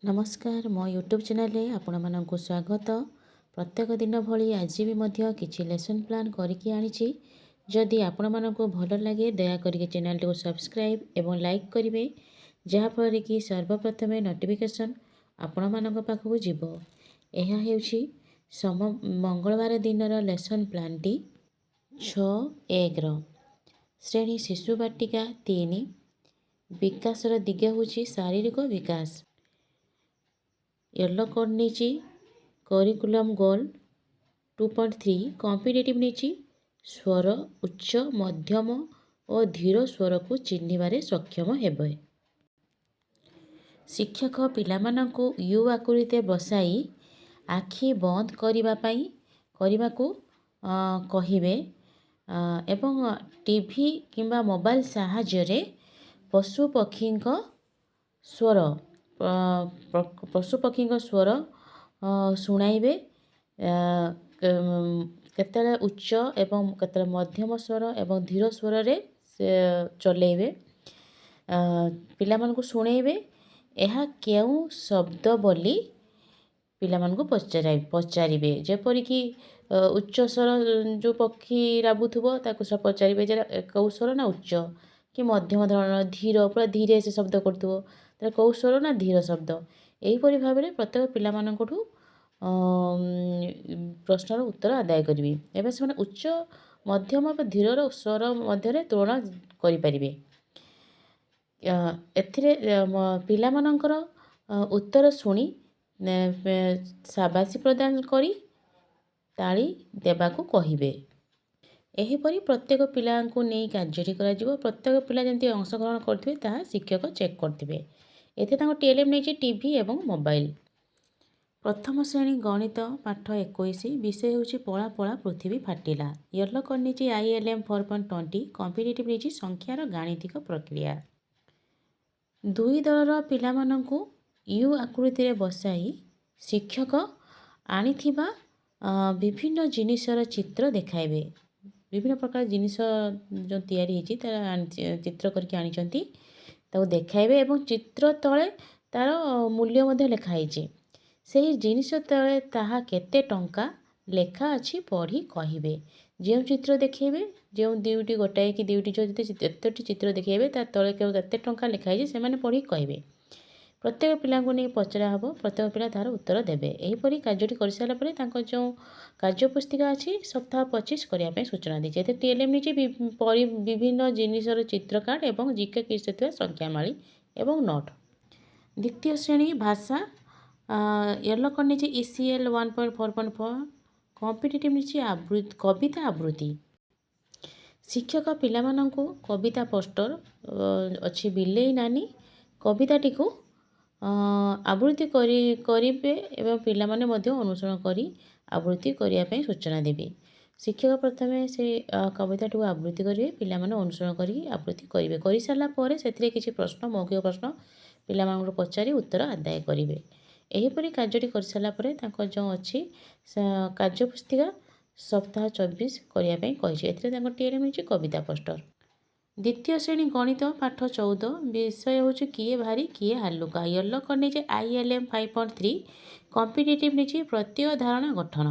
नमस्कार मो YouTube channel रे आपण मानक स्वागत। प्रत्येक दिन भली आज भी मध्य किछि लेसन प्लान करके आनिछि। जदि आपण मानक भल लगे दया करके चैनल को सब्सक्राइब एवं लाइक करेंगे, जहाँफल कि सर्वप्रथम नोटिफिकेशन आपण मानक पाखक जीव। यह हेउछि मंगलवार दिनर लेसन प्लान टी 6 श्रेणी शिशु बाटिका 3 विकासर दिग होछि शारीरिक विकास। येलो कोड नीची करिकुलम गोल 2.3 कॉम्पिटिटिव नीची स्वर उच्च मध्यम और धीर स्वर को चिन्हबारे सक्षम हेबे। शिक्षक पिलामानंकु यू आकृति बसाई आखि बंद करने को कहिबे एवं टीवी किंबा मोबाइल साहाय्य पशु पक्षी स्वर स्वर शुणाइबे। केतले उच्च एवं केतले मध्यम स्वर एवं धीर स्वर रे चलेइबे। पिलामानकु शुणाइबे यह केउ शब्द बोली पिलामानकु पचारिबे। जेपरिकी उच्च स्वर जो पक्षी राबुथुबो ताकु सब पचारिबे जे कौ स्वर ना उच्च कि मध्यम धरण धीर पूरा धीरे से शब्द करथुबो तार कौ स्वर ना धीर शब्द। एहीपरि भाव में प्रत्येक पिलामानंकठु प्रश्नर उत्तर आदाय करिवे। एबे से उच्च मध्यम और धीर स्वर मध्य तुलना करिपारिबे। एथिरे पिलामानंकर उत्तर शुणी शाबाशी प्रदान करी ताली देबाकू कहिबे। एहीपरि प्रत्येक पिला को नहीं कार्य करा। प्रत्येक पिला जमती अंशग्रहण करथिबे ताहा शिक्षक चेक करथिबे। एथे तांको टीएलएम नहीं टीवी एवं मोबाइल। प्रथम श्रेणी गणित पाठ 21 विषय होछि पड़ा पड़ा पृथ्वी फाटिला। येलो कोड नहीं ILM 4.20 कॉम्पिटिटिव नहीं संख्यार गाणितिक प्रक्रिया। दुई दलर पिलामानंकु यू आकृति रे बसाई शिक्षक आनिथिबा विभिन्न जिनिसर चित्र देखाइबे। विभिन्न प्रकार जिनिस जो तैयारी होइछि तार चित्र करके आनिचंती ताऊ देखाइबे एवं चित्र तले तार मूल्य मध्ये लेखा होइछि। सेही जिनिस तले ताहा केते टंका लेखा अछि पढ़ी कहिबे। जो चित्र देखेबे जो दुईटी गोटाए कि दुईटी जो जतेटी चित्र देखेबे तार तले केते टंका लेखा होइछि से माने पढ़ी कहिबे। प्रत्येक पिला को नहीं पचरा हबो। प्रत्येक पिला तार उत्तर देबे। एहीपरि कार्यटी कर सारा परे तांको जो कार्य पुस्तिका अछि सप्ताह 25 करिया पे सूचना दी। एते टीएलएम नीचे विभिन्न जिनिसर चित्र कार्ड एवं जीके किस थवा संख्या माली एवं नोट। द्वितीय श्रेणी भाषा येलो कोड नीचे ECL 1.4.4 कॉम्पिटिटिव नीचे कविता आवृत्ति। शिक्षक पिलामानंकु कविता पोस्टर अच्छी बिलेई नानी कविताटी को आवृत्ति करिबे एवं पिलामाने मध्य अनुसरण करी आवृत्ति करिया पे सूचना देबे। शिक्षक प्रथमे से कविता को आवृत्ति करेंगे, पिलामाने अनुसरण करी आवृत्ति करेंगे। कर सारा पर से किसी प्रश्न मौखिक प्रश्न पिलामानंकु पचारि उत्तर आदाय करेंगे। एहीपरि कार्यटी कर सारा पर तांको जो अच्छी कार्य पुस्तिका सप्ताह 24 करिया पे कहिछि। एथिरे तांको टीएलएम नीचे कविता पोस्टर। द्वितीय श्रेणी गणित पाठ 14 विषय होछि किए भारी किए हालुका। येलो कोड नीचे ILM 5.3 कॉम्पिटिटिव नीचे प्रत्यय धारणा गठन।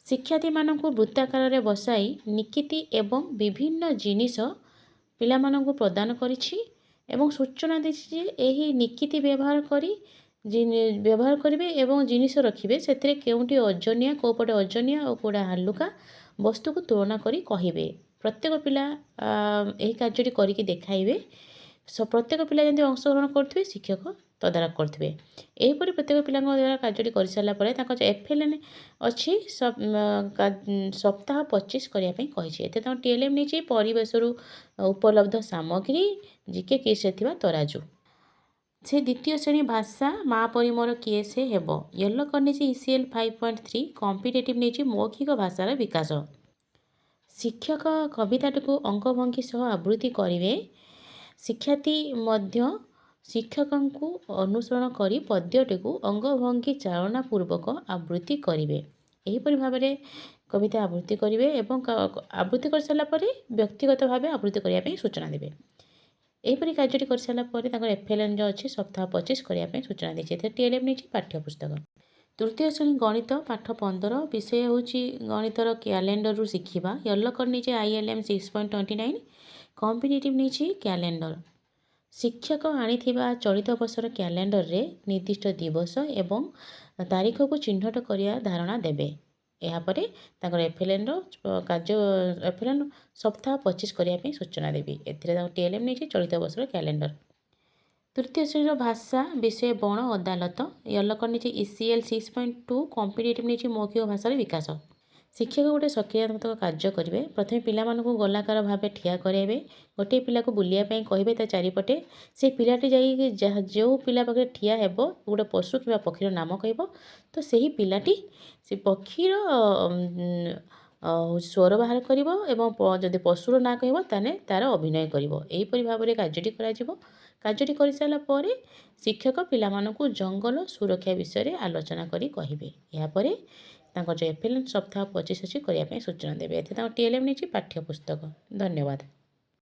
शिक्षार्थी मानकु वृत्ताकार रे बसाई निकिति एवं विभिन्न जिनिस पिला मानकु प्रदान करिछि एवं सूचना देछि जे एही निकिति व्यवहार करिवे एवं जिनिस रखिबे। सेथिरे केउंटी ओजनिया कोपटे ओजनिया और कोडा हालुका वस्तु को तुलना करी कहिबे। प्रत्येक पिला यही कार्यटी करिके देखाइबे। प्रत्येक पिला जंती अंशग्रहण करथिबे शिक्षक तदारख करथिबे। एहीपरि प्रत्येक पिला द्वारा कार्यटी कर सारा पर तांको FLN अच्छी सप्ताह 25 करिया पे कहिछि। एते तांको टीएलएम नीचे परिवेश उपलब्ध सामग्री जीके किस थिबा तराजू। से द्वितीय श्रेणी भाषा माँ परी मोर किए से हेबो। येलो कोड नीचे ECL 5.3 कॉम्पिटिटिव नीचे मौखिक भाषार विकास। शिक्षक कविताटी को अंकभंगी सह आवृत्ति करेंगे। शिक्षार्थी मध्य शिक्षकों को अनुसरण करी पद्यटी को अंगभंगी चालना पूर्वक आवृत्ति करेंगे। एहीपरि भाव में कविता आवृत्ति करेंगे एवं आवृत्ति कर सारा पर व्यक्तिगत भाव आवृत्ति करने सूचना देवे। ଏହିପରି କାର୍ଯ୍ୟଟି କରିସାରିଲା ପରେ ତାଙ୍କର ଏଫଏଲ୍ଏନ୍ ଯେଉଁ ଅଛି ସପ୍ତାହ 25 କରିବା ପାଇଁ ସୂଚନା ଦେଇଛି। ଏଥିରେ ଟିଏଲ୍ଏମ୍ ନେଇଛି ପାଠ୍ୟପୁସ୍ତକ। ତୃତୀୟ ଶ୍ରେଣୀ ଗଣିତ ପାଠ 15 ବିଷୟ ହେଉଛି ଗଣିତର କ୍ୟାଲେଣ୍ଡରରୁ ଶିଖିବା। ୟେଲୋ କଲର୍ ନେଇଛି ILM 6.29। କମ୍ପିଟିଟିଭ୍ ନେଇଛି କ୍ୟାଲେଣ୍ଡର। ଶିକ୍ଷକ ଆଣିଥିବା ଚଳିତ ବର୍ଷର କ୍ୟାଲେଣ୍ଡରରେ ନିର୍ଦ୍ଦିଷ୍ଟ ଦିବସ ଏବଂ ତାରିଖକୁ ଚିହ୍ନଟ କରିବା ଧାରଣା ଦେବେ। ଏହାପରେ ତାଙ୍କର ଏଫଏଲ୍ଏନ୍ର ଏଫଏଲ୍ଏନ୍ ସପ୍ତାହ 25 କରିବା ପାଇଁ ସୂଚନା ଦେବି। ଏଥିରେ ତାଙ୍କ ଟିଏଲ୍ଏମ୍ ନେଇଛି ଚଳିତ ବର୍ଷର କ୍ୟାଲେଣ୍ଡର। ତୃତୀୟ ଶ୍ରେଣୀର ଭାଷା ବିଷୟ ବଣ ଅଦାଲତ। ୟେଲୋ କଲର୍ ନେଇଛି ECL 6.2। କମ୍ପିଟିଟିଭ୍ ନେଇଛି ମୌଖିକ ଭାଷାର ବିକାଶ। ଶିକ୍ଷକ ଗୋଟେ ସକ୍ରିୟାତ୍ମକ କାର୍ଯ୍ୟ କରିବେ। ପ୍ରଥମେ ପିଲାମାନଙ୍କୁ ଗୋଲାକାର ଭାବେ ଠିଆ କରାଇବେ। ଗୋଟିଏ ପିଲାକୁ ବୁଲିବା ପାଇଁ କହିବେ ତା ଚାରିପଟେ। ସେ ପିଲାଟି ଯାଇକି ଯେଉଁ ପିଲା ପାଖରେ ଠିଆ ହେବ ଗୋଟେ ପଶୁ କିମ୍ବା ପକ୍ଷୀର ନାମ କହିବ। ତ ସେହି ପିଲାଟି ସେ ପକ୍ଷୀର ସ୍ୱର ବାହାର କରିବ ଏବଂ ଯଦି ପଶୁର ନାଁ କହିବ ତାହେଲେ ତା'ର ଅଭିନୟ କରିବ। ଏହିପରି ଭାବରେ କାର୍ଯ୍ୟଟି କରାଯିବ। କାର୍ଯ୍ୟଟି କରିସାରିଲା ପରେ ଶିକ୍ଷକ ପିଲାମାନଙ୍କୁ ଜଙ୍ଗଲ ସୁରକ୍ଷା ବିଷୟରେ ଆଲୋଚନା କରି କହିବେ। ଏହାପରେ ତାଙ୍କର ଯେଉଁ ଏଫଏଲ୍ଏନ୍ ସପ୍ତାହ 25 ଅଛି କରିବା ପାଇଁ ସୂଚନା ଦେବେ। ଏଥିରେ ତାଙ୍କ ଟିଏଲ୍ଏମ୍ ନେଇଛି ପାଠ୍ୟପୁସ୍ତକ। ଧନ୍ୟବାଦ।